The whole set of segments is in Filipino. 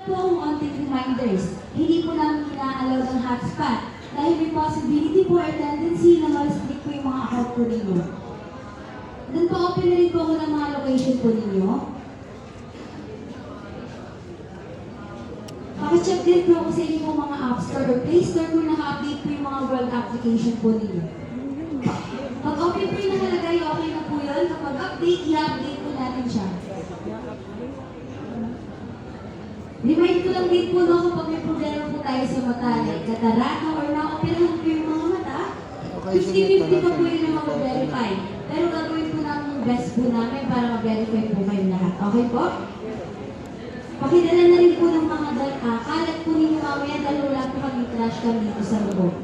po ang onting reminders. Hindi po namin ina-allow ng hotspot dahil may possibility po or tendency na ma-restrict po yung mga account po ninyo. Then pa-open na rin po ako ng mga location po ninyo. Pakicheck din po ako sa inyo po mga App Store or Play Store kung naka-update po yung mga world application po ninyo. Pag open po yung nakalagay, okay na po yun. Kapag update, i-update po natin siya. Remind ko lang din po no, kapag may problema po tayo sa mata, like katarata or na-operahan po yung mga mata, 50-50 pa po yun na mag-verify. Pero gagawin po namin yung best po namin para mag-verify po kayo lahat. Okay po? Pakidala na rin po ng mga kalat po ninyo mamaya dahil wala po kami trash cam dito sa loob.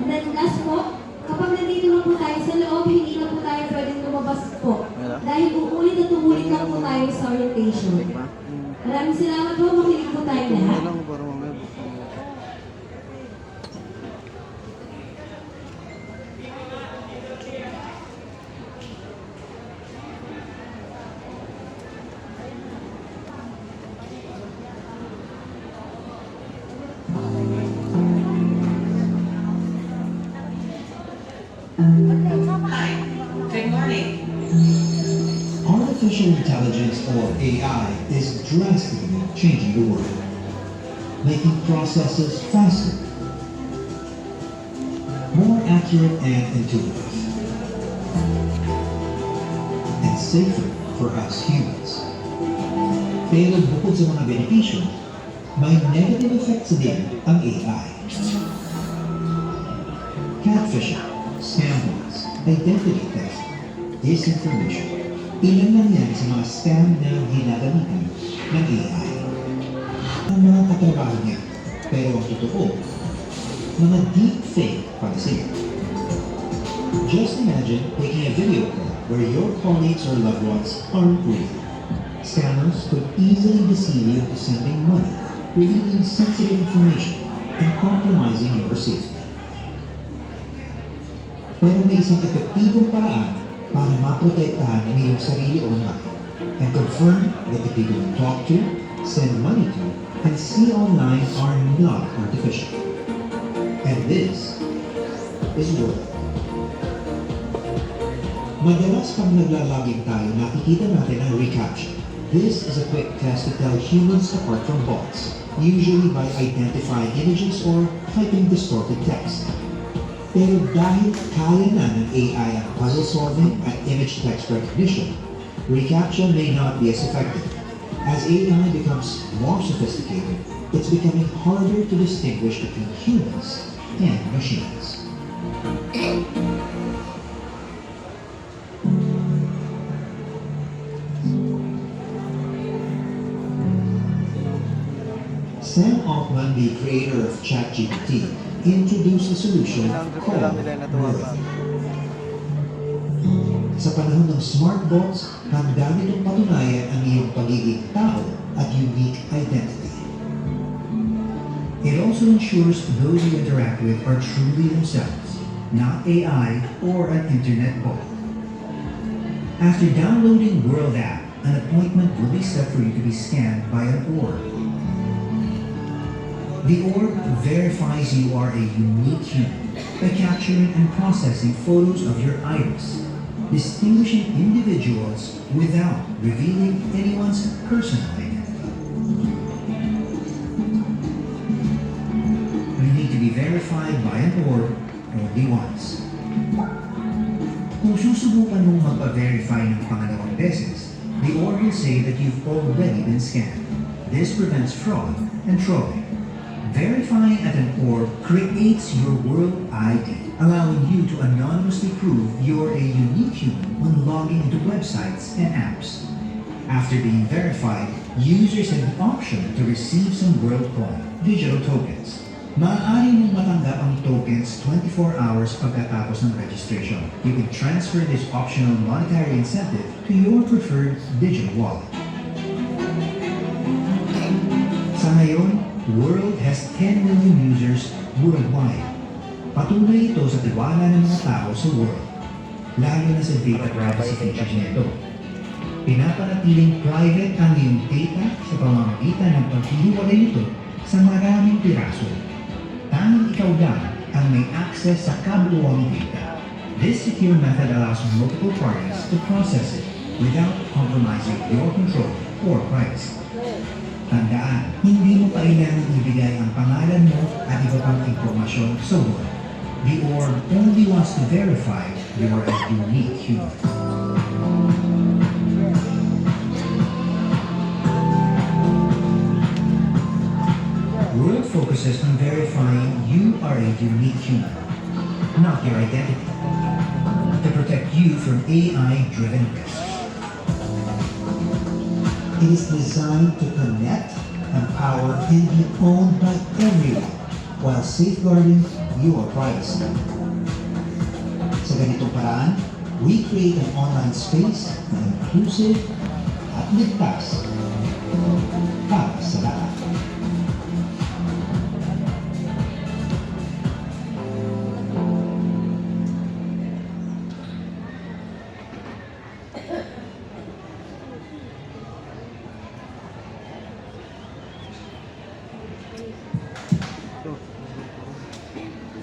And then last po, kapag nandito na po tayo sa loob, hindi na po tayo pwedeng lumabas po. Dahil uulit at umulit lang po tayo sa orientation. Maraming salamat po, makinig po tayo lahat. Good morning. Artificial intelligence, or AI, is drastically changing the world, making processes faster, more accurate and intuitive, and safer for us humans. Pero bukod sa mga benepisyo, may negative effects din ang AI. Catfishing, scam bots, identity theft, disinformation. Ilan lang yan sa mga scam na ginagamitan ng AI. Ang mga katrabaho niya, pero ang totoo, mga deepfake pala sila. Just imagine taking a video call where your colleagues or loved ones aren't real. Scammers could easily deceive you into sending money, revealing sensitive information, and compromising your safety. Pero may isang epektibong paraan para maprotektahan ang iyong sarili online and confirm that the people you talk to, send money to, and see online are not artificial. And this is worth it. Madalas pag naglalaging tayo, nakikita natin ang reCAPTCHA. This is a quick test to tell humans apart from bots, usually by identifying images or typing distorted text. Pero dahil kaya na ng AI ang puzzle solving at image text recognition, reCAPTCHA may not be as effective. As AI becomes more sophisticated, it's becoming harder to distinguish between humans and machines. Sam Altman, the creator of ChatGPT, introduced a solution called Worth. Sa panahon ng smart bots, handa nitong patunayan ang iyong pagiging tao at unique identity. It also ensures those you interact with are truly themselves, not AI or an internet bot. After downloading World app, an appointment will be set for you to be scanned by an orb. The orb verifies you are a unique human by capturing and processing photos of your iris, distinguishing individuals without revealing anyone's personal identity. You need to be verified by an orb only once. Kung susubukan mong magpa-verify ng pangalawang beses, the orb will say that you've already been scanned. This prevents fraud and trolling. Verifying at an orb creates your World ID, allowing you to anonymously prove you're a unique human when logging into websites and apps. After being verified, users have the option to receive some WorldCoin, digital tokens. Maaari mong matanggap ang tokens 24 hours pagkatapos ng registration. You can transfer this optional monetary incentive to your preferred digital wallet. Sa ngayon, World has 10 million users worldwide. Patunay ito sa tiwala ng mga tao sa World, lalo na sa data privacy features nito. Pinapanatiling private ang iyong data sa pamamagitan ng paghihiwalay nito sa maraming piraso. Tanging ikaw lang ang may access sa kabuuang data. This secure method allows multiple parties to process it without compromising your control or privacy. Tandaan, hindi mo kailangang ibigay ang pangalan mo at iba pang impormasyon sa web. The org only wants to verify you are a unique human. World focuses on verifying you are a unique human, not your identity, to protect you from AI-driven risks. It is designed to connect, empower, and be owned by everyone while safeguarding your privacy. Sa ganitong paraan, we create an online space na inclusive at ligtas para sa lahat.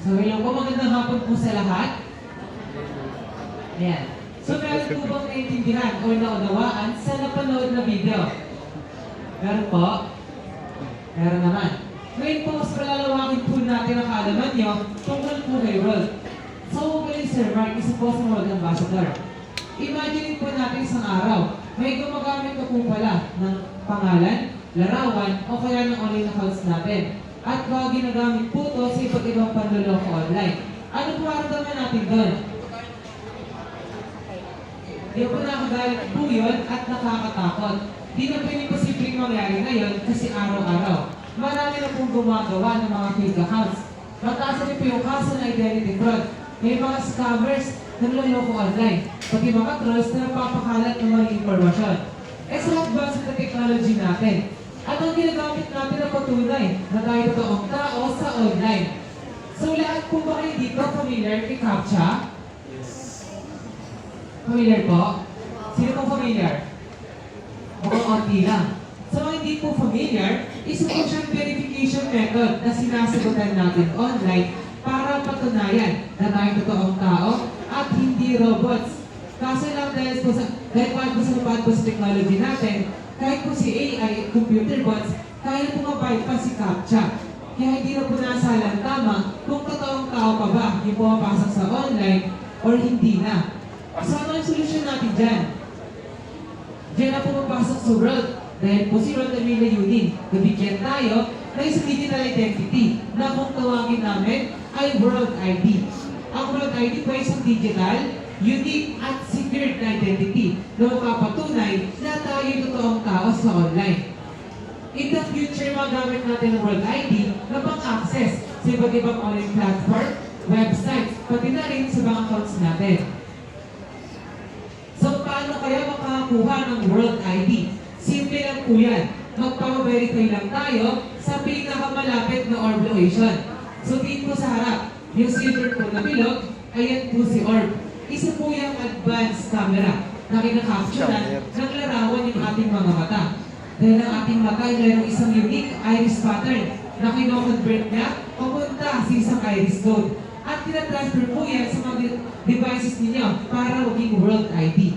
So, hello po, magandang hapon po sa lahat. Ayan. So, meron po bang naiintindihan o naunawaan sa napanood na video? Meron po? Meron naman. Ngayon po, mas palalawakin po natin ang kaalaman nyo tungkol po kay World. So, kayo Sir Mark, isa po sa World Ambassador. Imagine po natin isang araw, may gumagamit na po pala ng pangalan, larawan, o kaya ng online accounts natin. At baka ginagamit po ito sa iba't ibang panloloko online. Ano po maramdaman natin doon? Di po nakagalit po yun at nakakatakot. Di na po yung posibleng mangyari ngayon kasi araw-araw. Marami na pong gumagawa ng mga fake accounts. Mataas na po yung kaso ng identity fraud. May mga scammers na niloloko online. Pati mga trolls na napapakalat ng mga impormasyon. Eh sa advance na technology natin, at ang ginagamit natin na patunay na tayo totoong tao sa online. So lahat po ba kayo dito familiar kay CAPTCHA? Familiar po? Sino po familiar? Mukhang onti lang. So mga hindi po familiar, isa po siyang verification method na sinasagutan natin online para patunayan na tayo totoong tao at hindi robots. Kaso lang dahil po sa technology natin, kahit po si AI, computer bots, kaya po ma-bypass si CAPTCHA. Kaya hindi na po nasalang tama kung totoong tao pa ba yung pumapasok sa online or hindi na. So ano yung solusyon natin dyan? Diyan na po mapasok sa World dahil po si Ron Emilio Yunin. Nabigyan tayo ng isang digital identity na kung tawagin namin ay World ID. Ang World ID po ay isang digital, unique at secured na identity na makapatunay na tayo yung totoong tao sa online. In the future, magamit natin ang World ID na pang-access sa iba't ibang online platform, websites, pati na rin sa mga accounts natin. So, paano kaya makakakuha ng World ID? Simple lang po yan. Magpapaverify lang tayo sa pinakamalapit na orb location. So, dito sa harap, yung silver po na bilog, ayan po si orb. Isa po yung advanced camera na kinakapturan ng larawan yung ating mga mata. Dahil ang ating mata ay mayroong isang unique iris pattern na kino-convert niya papunta sa isang iris code. At tinatransfer po yan sa mga devices ninyo para maging World ID.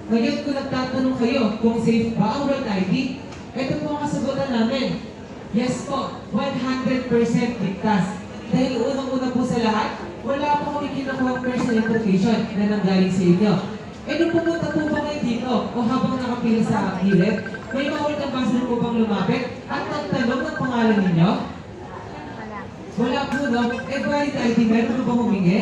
Ngayon kung nagtatanong kayo kung safe ba ang World ID, ito po ang kasagutan namin. Yes po, 100% ligtas. Dahil unang-una po sa lahat, wala po kami kinukuha personal information na nanggaling sa inyo. E nung pumunta po ba kayo dito o habang nakapila sa gilid, may mga World Ambassador po bang lumapit at nagtanong ng pangalan ninyo? Wala po, no? Eh, valid ID, meron po bang humingi?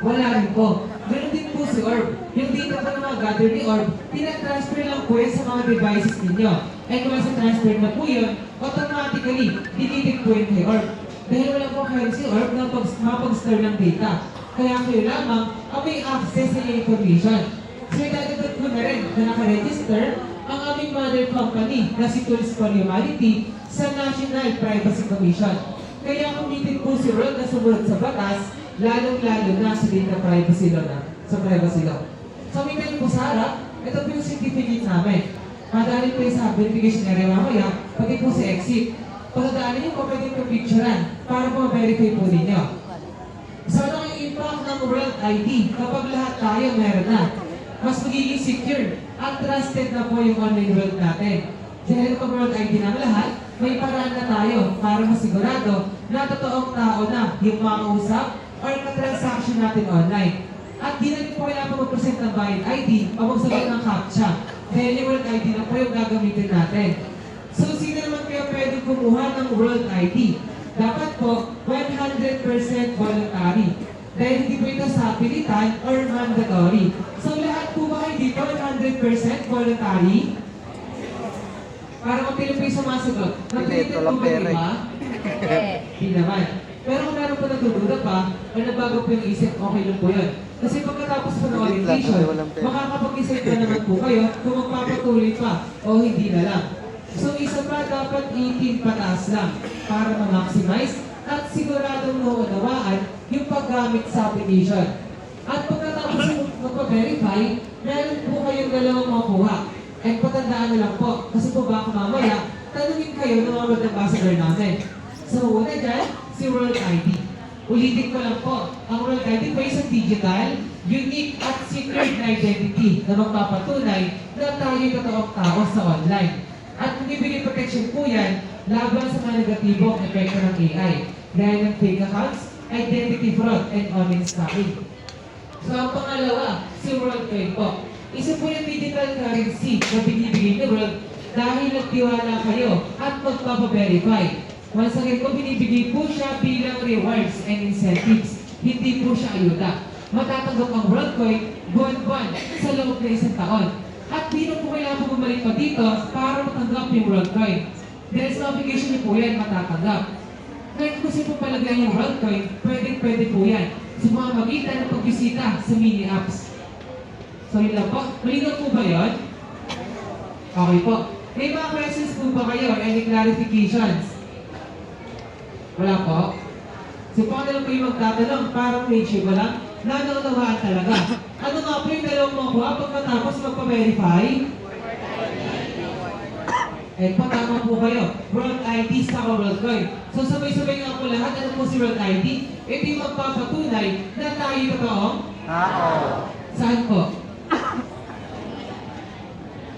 Wala rin po. Meron din po si Orb. Yung data po ng mga gather ni Orb, tinatransfer lang po yan sa mga devices ninyo. And kung sa transfer na po yun, automatically, dinitig po yun kay Orb. Dahil wala po kayo si Orb na mapag-store ng data. Kaya kayo lamang ang may access sa yung information. So, idadagdag ko na rin na nakaregister ang aming mother company na si Tools for Humanity sa National Privacy Commission. Kaya committed po si World na sumunod sa batas, lalong-lalo na sa data privacy law na, sa privacy law. So, may po sa harap, Ito po yung certificate namin. Madali po yung sa verification area mamaya, pati po sa exit. Pagdadaanin niyo po, pwede po picturean para po ma-verify po ninyo. So ano yung impact ng World ID kapag lahat tayo meron na? Mas magiging secure at trusted na po yung online world natin. Dahil kapag World ID na lahat, may paraan na tayo para masigurado na totoong tao na yung makausap or ka-transaction natin online. At di na rin po kailangan mag-present ng valid ID o magsagot ng CAPTCHA. Dahil yung World ID na po yung gagamitin natin. So, sino naman kaya pwede kumuha ng World ID? Dapat po, 100% voluntary. Dahil hindi po ito sa pilitan or mandatory. So, lahat po ba kayo dito 100% voluntary? Para mapili po yung sumasagot. Napilitan po ba, di ba? Hindi naman. Pero kung meron po nagdududa pa, o nagbago po yung isip, okay lang po yun. Kasi pagkatapos po ng orientation, makakapag-isip na naman po kayo kung magpapatuloy pa o hindi na lang. So isa pa, dapat 18 pataas lang para ma-maximize at siguradong nauunawaan yung paggamit sa application. At pagkatapos magpa-verify, meron po kayong dalawang makuha. And patandaan na lang po, kasi po baka mamaya, tanungin kayo ng mga World Ambassador namin. So una dyan, si World ID. Ulitin ko lang po, ang World ID po isang digital, unique at secured na identity na magpapatunay na tayo totoong tao sa online. At bibigay protection po yan laban sa mga negatibong epekto ng AI, gaya ng fake accounts, identity fraud, and online scamming. So ang pangalawa, si WorldCoin po. Isa po yung digital currency na binibigay ni World dahil nagtiwala kayo at magpapaverify. Once again po, binibigay po siya bilang rewards and incentives. Hindi po siya ayuda. Matatanggap ang WorldCoin buwan-buwan sa loob ng isang taon. At di na po kailangan po bumalik pa dito para matanggap yung WorldCoin. Dahil sa application niyo po yan, matatanggap. Kahit kung sino po palagay yung WorldCoin, pwede po yan. Sa mga magitan ng pagbisita sa mini apps. So yun lang po. Malinaw po ba yun? Okay po. May mga questions po ba kayo or any clarifications? Wala po. So paano lang po yung magtatanong? Parang make sure ko lang na naunawaan talaga. Ano nga po yung dalawang makuha pagkatapos magpa-verify? Eh, tama po kayo. World ID sa WorldCoin. So sabay-sabay nga po lahat. Ano po si World ID? Ito yung magpapatunay na tayo totoong? Saan po?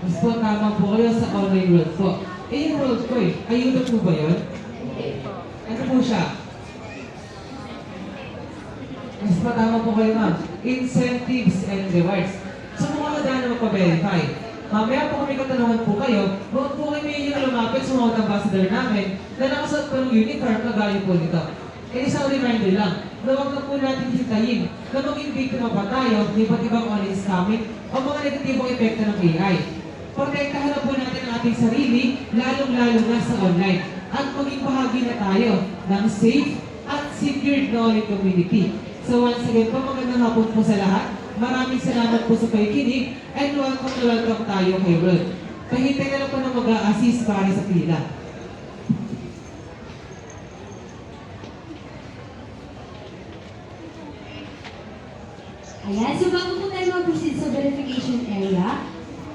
Mas po tama po kayo sa online world po. Eh yung WorldCoin, ayun po ba yun? Ano po siya? Mas patama po kayo ma'am. Incentives and rewards. So kung mga daan na magpa-verify, mamaya po kami katanungan po kayo, huwag po kami yung lumapit sa mga ambassador namin na nakasuot po ng uniform na gaya po nito. Eh isang reminder lang, na huwag na po natin hintayin na maging biktima pa tayo ng iba't ibang online scamming o mga negatibong epekto ng AI. Protektahan na po natin ang ating sarili, lalong-lalo na sa online. At maging bahagi na tayo ng safe at secured na online community. So once again po, magandang hapon po sa lahat. Maraming salamat po sa pakikinig and welcome na welcome tayo kay World. Pahintay na lang po na mag-a-assist para sa pila. Ayan, so bago po tayo mag-proceed sa verification area,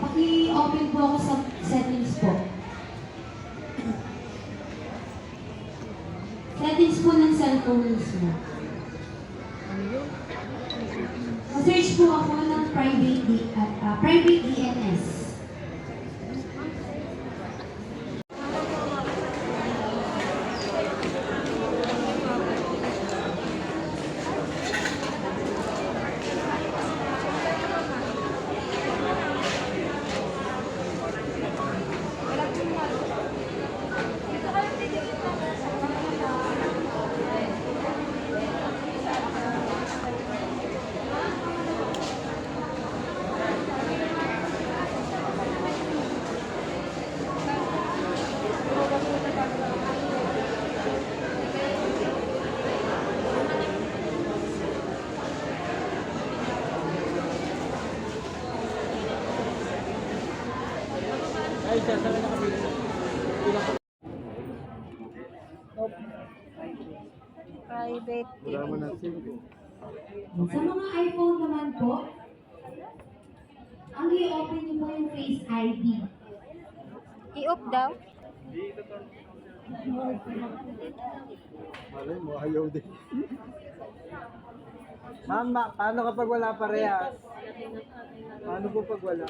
paki-open po ako sa settings po. Settings po ng cellphone mismo. Ma-search po ako ng private DNS. Private. Sa mga iPhone naman po, ang i-open niyo po yung Face ID. I-off daw. Malay mo, ayaw din. Mama, paano kapag wala parehas? Paano po pag wala?